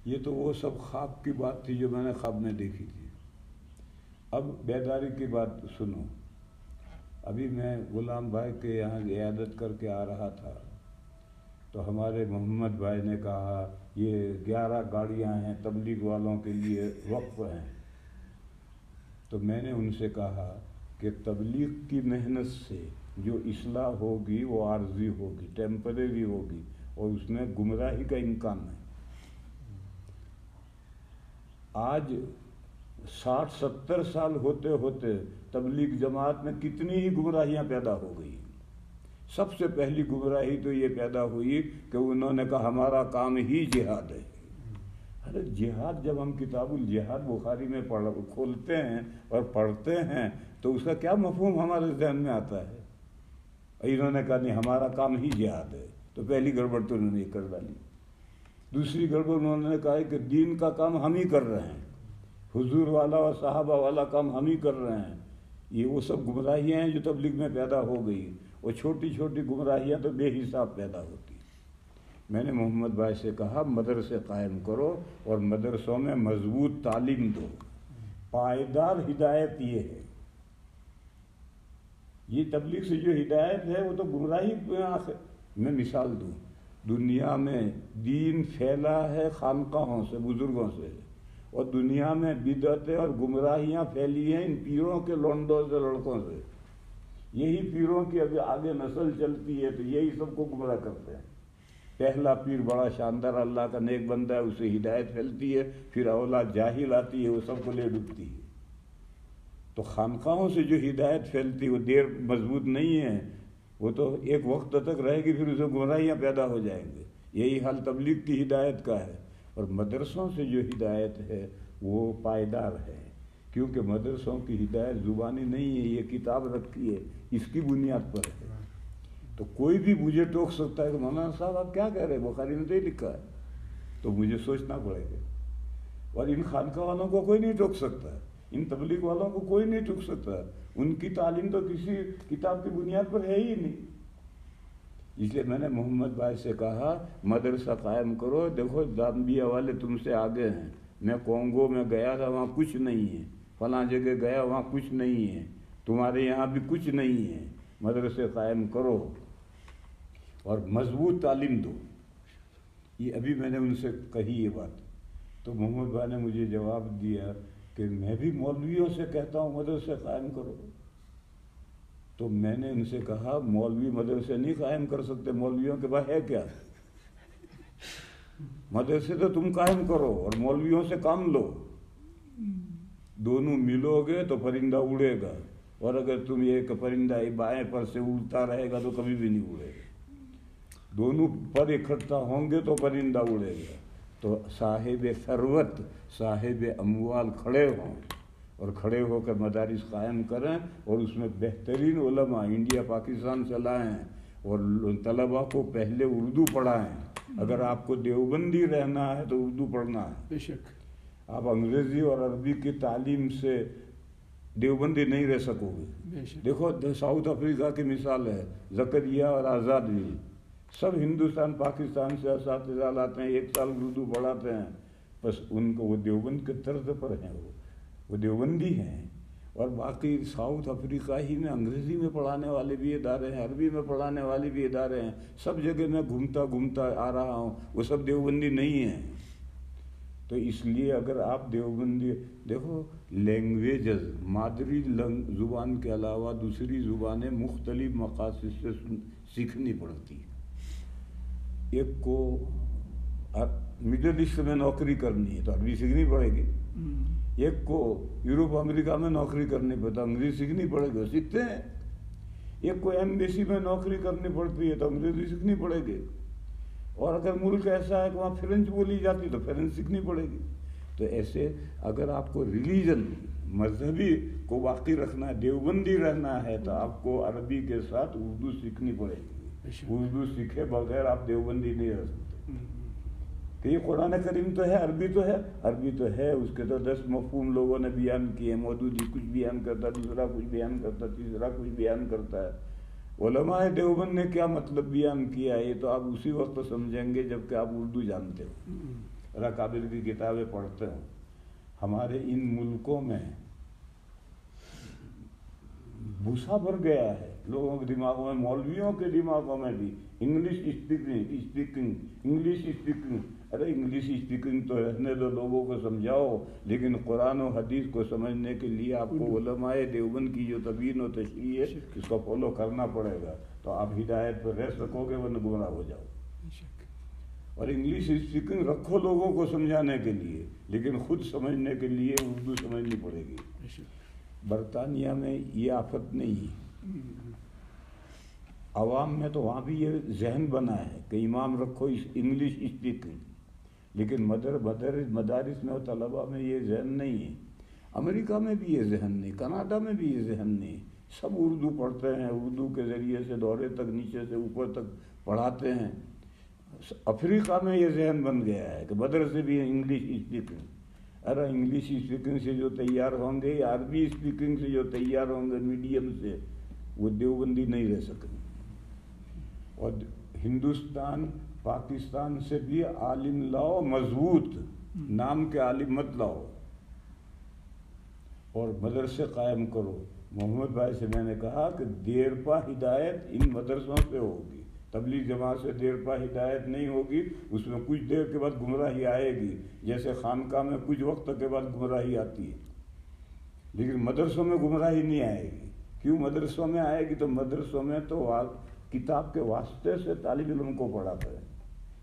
یہ تو وہ سب خواب کی بات تھی جو میں نے خواب میں دیکھی تھی. اب بیداری کی بات سنو. ابھی میں غلام بھائی کے یہاں عیادت کر کے آ رہا تھا تو ہمارے محمد بھائی نے کہا یہ 11 گاڑیاں ہیں تبلیغ والوں کے لیے وقف ہیں. تو میں نے ان سے کہا کہ تبلیغ کی محنت سے جو اصلاح ہوگی وہ عارضی ہوگی، ٹیمپریری ہوگی، اور اس میں گمراہی کا امکان ہے. آج 60-70 سال ہوتے ہوتے تبلیغ جماعت میں کتنی ہی گمراہیاں پیدا ہو گئی. سب سے پہلی گمراہی تو یہ پیدا ہوئی کہ انہوں نے کہا ہمارا کام ہی جہاد ہے. ارے جہاد، جب ہم کتاب الجہاد بخاری میں کھولتے ہیں اور پڑھتے ہیں تو اس کا کیا مفہوم ہمارے ذہن میں آتا ہے؟ انہوں نے کہا نہیں ہمارا کام ہی جہاد ہے. تو پہلی گڑبڑ تو انہوں نے یہ کر ڈالی. دوسری گڑبڑ انہوں نے کہا کہ دین کا کام ہم ہی کر رہے ہیں، حضور والا اور صحابہ والا کام ہم ہی کر رہے ہیں. یہ وہ سب گمراہیاں ہیں جو تبلیغ میں پیدا ہو گئی. اور چھوٹی چھوٹی گمراہیاں تو بے حساب پیدا ہوتی. میں نے محمد بھائی سے کہا مدرسے قائم کرو اور مدرسوں میں مضبوط تعلیم دو. پائیدار ہدایت یہ ہے. یہ تبلیغ سے جو ہدایت ہے وہ تو گمراہی میں مثال دوں. دنیا میں دین پھیلا ہے خانقاہوں سے، بزرگوں سے، اور دنیا میں بدعتیں اور گمراہیاں پھیلی ہیں ان پیروں کے لونڈوں سے، لڑکوں سے. یہی پیروں کی ابھی آگے نسل چلتی ہے تو یہی سب کو گمراہ کرتے ہیں. پہلا پیر بڑا شاندار اللہ کا نیک بندہ ہے، اسے ہدایت پھیلتی ہے، پھر اولاد جاہل آتی ہے وہ سب کو لے ڈوبتی ہے. تو خانقاہوں سے جو ہدایت پھیلتی ہے وہ دیر مضبوط نہیں ہے، وہ تو ایک وقت تک رہے گی، پھر اسے گمراہیاں پیدا ہو جائیں گے. یہی حال تبلیغ کی ہدایت کا ہے. اور مدرسوں سے جو ہدایت ہے وہ پائیدار ہے، کیونکہ مدرسوں کی ہدایت زبانی نہیں ہے، یہ کتاب رکھی ہے، اس کی بنیاد پر ہے. تو کوئی بھی مجھے ٹوک سکتا ہے کہ مولانا صاحب آپ کیا کہہ رہے ہیں، بخاری نے تو یہ لکھا ہے. تو مجھے سوچنا پڑے گا. اور ان خانقاہ والوں کو کوئی نہیں ٹوک سکتا، ان تبلیغ والوں کو کوئی نہیں ٹوک سکتا. ان کی تعلیم تو کسی کتاب کی بنیاد پر ہے ہی نہیں. اس لیے میں نے محمد بھائی سے کہا مدرسہ قائم کرو. دیکھو زامبیا والے تم سے آگے ہیں. میں کونگو میں گیا تھا، وہاں کچھ نہیں ہے. فلاں جگہ گیا وہاں کچھ نہیں ہے. تمہارے یہاں بھی کچھ نہیں ہے. مدرسے قائم کرو اور مضبوط تعلیم دو. یہ ابھی میں نے ان سے کہی یہ بات. تو محمد بھائی نے مجھے جواب دیا کہ میں بھی مولویوں سے کہتا ہوں مدرسے قائم کرو. تو میں نے ان سے کہا مولوی مدرسے نہیں قائم کر سکتے، مولویوں کے پاس ہے کیا؟ مدرسے تو تم قائم کرو اور مولویوں سے کام لو. دونوں ملو گے تو پرندہ اڑے گا، اور اگر تم ایک پرندہ بائیں پر سے اڑتا رہے گا تو کبھی بھی نہیں اڑے گا. دونوں پر اکٹھا ہوں گے تو پرندہ اڑے گا. تو صاحب ثروت، صاحب اموال کھڑے ہوں اور کھڑے ہو کر مدارس قائم کریں اور اس میں بہترین علماء انڈیا پاکستان سے لائیں اور طلباء کو پہلے اردو پڑھائیں. اگر آپ کو دیوبندی رہنا ہے تو اردو پڑھنا ہے. بے شک آپ انگریزی اور عربی کی تعلیم سے دیوبندی نہیں رہ سکو گے. دیکھو ساؤتھ افریقہ کی مثال ہے، زکریا اور آزاد بھی سب ہندوستان پاکستان سے اساتذہ لاتے ہیں، 1 سال اردو پڑھاتے ہیں. بس ان کو وہ دیوبند کے طرز پر ہیں، وہ دیوبندی ہیں. اور باقی ساؤتھ افریقہ ہی میں انگریزی میں پڑھانے والے بھی ادارے ہیں، عربی میں پڑھانے والے بھی ادارے ہیں. سب جگہ میں گھومتا آ رہا ہوں، وہ سب دیوبندی نہیں ہیں. تو اس لیے اگر آپ دیوبندی دیکھو، لینگویجز مادری زبان کے علاوہ دوسری زبانیں مختلف مقاصد سے سیکھنی پڑتی. ایک کو مڈل ایسٹ میں نوکری کرنی ہے تو عربی سیکھنی پڑے گی. ایک کو یورپ امریکہ میں نوکری کرنی پڑتی تو انگریزی سیکھنی پڑے گی، سیکھتے ہیں. ایک کو ایمبیسی میں نوکری کرنی پڑتی ہے تو انگریزی سیکھنی پڑے گی. اور اگر ملک ایسا ہے کہ وہاں فرینچ بولی جاتی تو فرینچ سیکھنی پڑے گی. تو ایسے اگر آپ کو ریلیجن مذہبی کو باقی رکھنا ہے، دیوبندی رہنا ہے، تو آپ کو عربی کے ساتھ اردو سیکھنی پڑے گی. اردو سیکھے بغیر آپ دیوبندی نہیں رہ سکتے. کہ یہ قرآن کریم تو ہے، عربی تو ہے، عربی تو ہے، اس کے تو 10 مفہوم لوگوں نے بیان کیے. مودودی کچھ بیان کرتا، دوسرا کچھ بیان کرتا، تیسرا کچھ بیان کرتا ہے. علماء دیوبند نے کیا مطلب بیان کیا ہے یہ تو آپ اسی وقت سمجھیں گے جب کہ آپ اردو جانتے ہو. رکابر کی کتابیں پڑھتے ہوں، ہمارے ان ملکوں میں بھوسا بھر گیا ہے لوگوں کے دماغوں میں، مولویوں کے دماغوں میں بھی، انگلش اسپیکنگ. ارے انگلش اسپیکنگ تو رہنے دو، لوگوں کو سمجھاؤ، لیکن قرآن و حدیث کو سمجھنے کے لیے آپ کو علماء دیوبند کی جو تبیین و تشریح ہے اس کو فالو کرنا پڑے گا، تو آپ ہدایت پر رہ سکو گے، ورنہ گمراہ ہو جاؤ. اور انگلش اسپیکنگ رکھو لوگوں کو سمجھانے کے لیے، لیکن خود سمجھنے کے لیے اردو سمجھنی پڑے گی. برطانیہ میں یہ آفت نہیں، عوام میں تو وہاں بھی یہ ذہن بنا ہے کہ امام رکھو انگلش اسپیکنگ، لیکن مدارس میں اور طلباء میں یہ ذہن نہیں ہے. امریکہ میں بھی یہ ذہن نہیں، کینیڈا میں بھی یہ ذہن نہیں. سب اردو پڑھتے ہیں، اردو کے ذریعے سے دورے تک نیچے سے اوپر تک پڑھاتے ہیں. افریقہ میں یہ ذہن بن گیا ہے کہ مدرسے بھی انگلش اسپیکنگ. ارے انگلش اسپیکنگ سے جو تیار ہوں گے یا عربی اسپیکنگ سے جو تیار ہوں گے میڈیم سے، وہ دیوبندی نہیں رہ سکیں. اور ہندوستان پاکستان سے بھی عالم لاؤ، مضبوط نام کے عالم مت لاؤ، اور مدرسے قائم کرو. محمد بھائی سے میں نے کہا کہ دیر پا ہدایت ان مدرسوں سے ہوگی، تبلیغ جماعت سے دیر پا ہدایت نہیں ہوگی. اس میں کچھ دیر کے بعد گمراہی آئے گی، جیسے خانقاہ میں کچھ وقت کے بعد گمراہی آتی ہے، لیکن مدرسوں میں گمراہی نہیں آئے گی. کیوں مدرسوں میں آئے گی؟ تو مدرسوں میں تو کتاب کے واسطے سے طالب علم کو پڑھاتا ہے،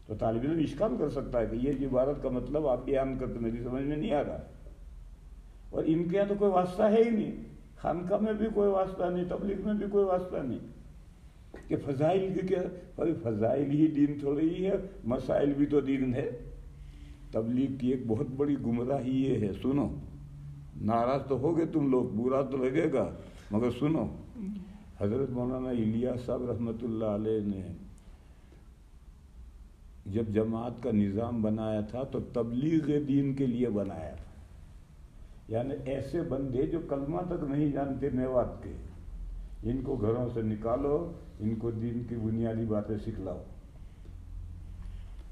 تو طالب علم اشکال کر سکتا ہے کہ یہ عبارت کا مطلب آپ بیان کرتے میری سمجھ میں نہیں آ رہا. اور ان کے یہاں تو کوئی واسطہ ہے ہی نہیں، خانقاہ میں بھی کوئی واسطہ نہیں، تبلیغ میں بھی کوئی واسطہ نہیں. کہ فضائل کی کیا؟ فضائل ہی دین تھوڑی ہی ہے، مسائل بھی تو دین ہے. تبلیغ کی ایک بہت بڑی گمراہی یہ ہے، سنو، ناراض تو ہوگے تم لوگ، برا تو لگے گا، مگر سنو. حضرت مولانا الیاس صاحب رحمۃ اللہ علیہ نے جب جماعت کا نظام بنایا تھا تو تبلیغ دین کے لیے بنایا تھا. یعنی ایسے بندے جو کلمہ تک نہیں جانتے میوات کے، ان کو گھروں سے نکالو، ان کو دین کی بنیادی باتیں سکھلاؤ.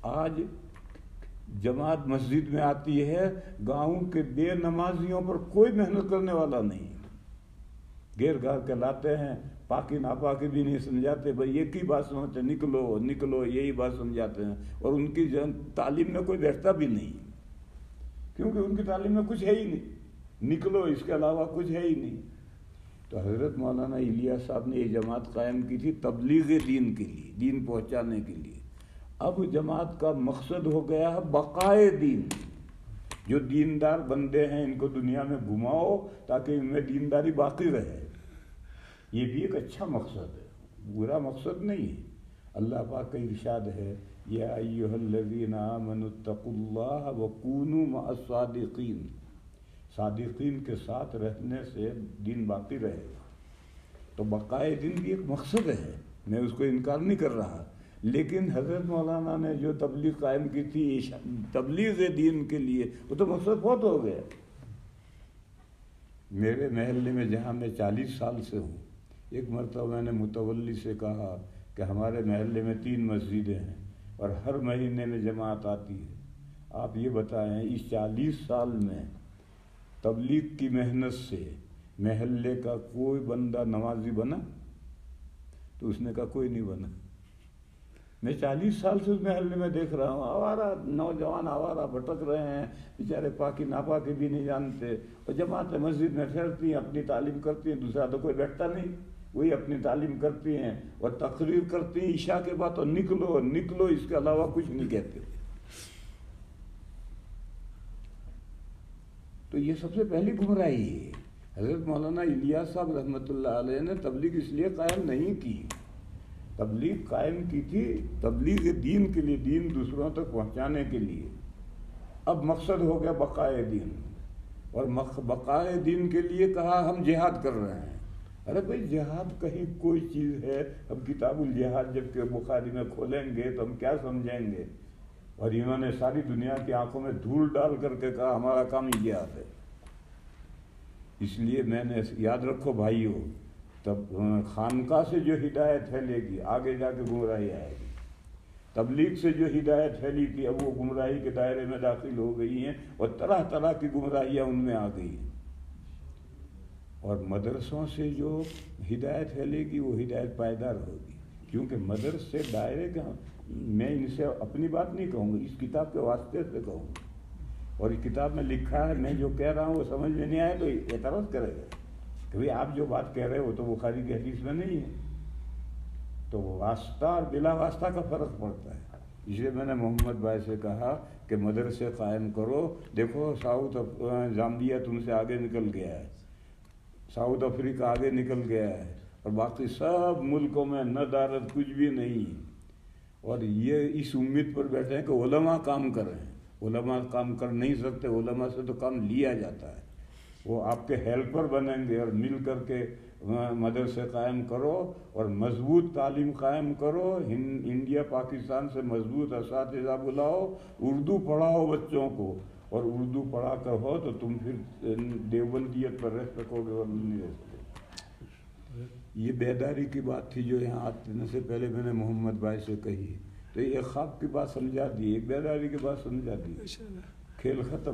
آج جماعت مسجد میں آتی ہے، گاؤں کے بے نمازیوں پر کوئی محنت کرنے والا نہیں، گھیر گھر کے لاتے ہیں، پاکی ناپاکی بھی نہیں سمجھاتے، بھائی ایک ہی بات سمجھتے، نکلو نکلو، یہی بات سمجھاتے ہیں. اور ان کی تعلیم میں کوئی بیٹھتا بھی نہیں، کیونکہ ان کی تعلیم میں کچھ ہے ہی نہیں، نکلو اس کے علاوہ کچھ ہے ہی نہیں. تو حضرت مولانا الیاس صاحب نے یہ جماعت قائم کی تھی تبلیغ دین کے لیے، دین پہنچانے کے لیے. اب جماعت کا مقصد ہو گیا ہے بقائے دین. جو دیندار بندے ہیں ان کو دنیا میں گھماؤ تاکہ ان میں دینداری باقی رہے. یہ بھی ایک اچھا مقصد ہے، برا مقصد نہیں ہے. اللہ پاک کا ارشاد ہے، یا ایھا الذین آمنوا اتقوا اللہ وکونوا مع الصادقین. صادقین کے ساتھ رہنے سے دین باقی رہے گا. تو بقائے دین بھی ایک مقصد ہے، میں اس کو انکار نہیں کر رہا. لیکن حضرت مولانا نے جو تبلیغ قائم کی تھی تبلیغ دین کے لیے، وہ تو مقصد بہت ہو گیا. میرے محلے میں جہاں میں 40 سال سے ہوں، ایک مرتبہ میں نے متولی سے کہا کہ ہمارے محلے میں 3 مسجدیں ہیں اور ہر مہینے میں جماعت آتی ہے. آپ یہ بتائیں اس 40 سال میں تبلیغ کی محنت سے محلے کا کوئی بندہ نمازی بنا؟ تو اس نے کہا کوئی نہیں بنا. میں 40 سال سے اس محلے میں دیکھ رہا ہوں، آوارہ نوجوان آوارہ بھٹک رہے ہیں، بیچارے پاکی ناپاکی بھی نہیں جانتے، اور جماعت مسجد میں ٹھہرتی ہیں، اپنی تعلیم کرتی ہیں، دوسرا تو کوئی بیٹھتا نہیں، وہی اپنی تعلیم کرتی ہیں اور تقریر کرتی ہیں عشاء کے بعد، تو نکلو نکلو، اس کے علاوہ کچھ نہیں کہتے. تو یہ سب سے پہلی گمراہی ہے. حضرت مولانا الیاس صاحب رحمۃ اللہ علیہ نے تبلیغ اس لیے قائم نہیں کی، تبلیغ قائم کی تھی تبلیغ دین کے لیے، دین دوسروں تک پہنچانے کے لیے. اب مقصد ہو گیا بقائے دین، اور بقائے دین کے لیے کہا ہم جہاد کر رہے ہیں. ارے بھائی جہاد کہیں کوئی چیز ہے؟ اب کتاب الجہاد جب کہ بخاری میں کھولیں گے تو ہم کیا سمجھیں گے؟ اور انہوں نے ساری دنیا کی آنکھوں میں دھول ڈال کر کے کہا ہمارا کام ہی جہاد ہے. اس لیے میں نے یاد رکھو بھائیو، تب خانقاہ سے جو ہدایت پھیلے گی آگے جا کے گمراہی آئے گی. تبلیغ سے جو ہدایت پھیلی تھی اب وہ گمراہی کے دائرے میں داخل ہو گئی ہیں اور طرح طرح کی گمراہیاں ان میں آ گئی ہیں. اور مدرسوں سے جو ہدایت پھیلے گی وہ ہدایت پائیدار ہوگی، کیونکہ مدرسے دائرے کا، میں ان سے اپنی بات نہیں کہوں گا، اس کتاب کے واسطے سے کہوں گا. اور اس کتاب میں لکھا ہے، میں جو کہہ رہا ہوں وہ سمجھ میں نہیں آئے تو اعتراض کرے گا کہ بھئی آپ جو بات کہہ رہے ہو تو بخاری کی حدیث میں نہیں ہے. تو واسطہ اور بلا واسطہ کا فرق پڑتا ہے. اس لیے میں نے محمد بھائی سے کہا کہ مدرسے قائم کرو. دیکھو ساؤتھ زامبیا تم سے آگے نکل گیا ہے، ساؤتھ افریقہ آگے نکل گیا ہے، اور باقی سب ملکوں میں نہ دارت کچھ بھی نہیں. اور یہ اس امید پر بیٹھے ہیں کہ علماء کام کر رہے ہیں. علماء کام کر نہیں سکتے، علماء سے تو کام لیا جاتا ہے. وہ آپ کے ہیلپر بنیں گے، اور مل کر کے مدرسے قائم کرو اور مضبوط تعلیم قائم کرو. انڈیا پاکستان سے مضبوط اساتذہ بلاؤ، اردو پڑھاؤ بچوں کو، اور اردو پڑھا کر ہو تو تم پھر دیوبندیت پر رہ سکو گے اور نہیں رہ سکو. یہ بیداری کی بات تھی جو یہاں آنے سے پہلے میں نے محمد بھائی سے کہی. تو ایک خواب کی بات سمجھا دی، ایک بیداری کی بات سمجھا دی، کھیل ختم.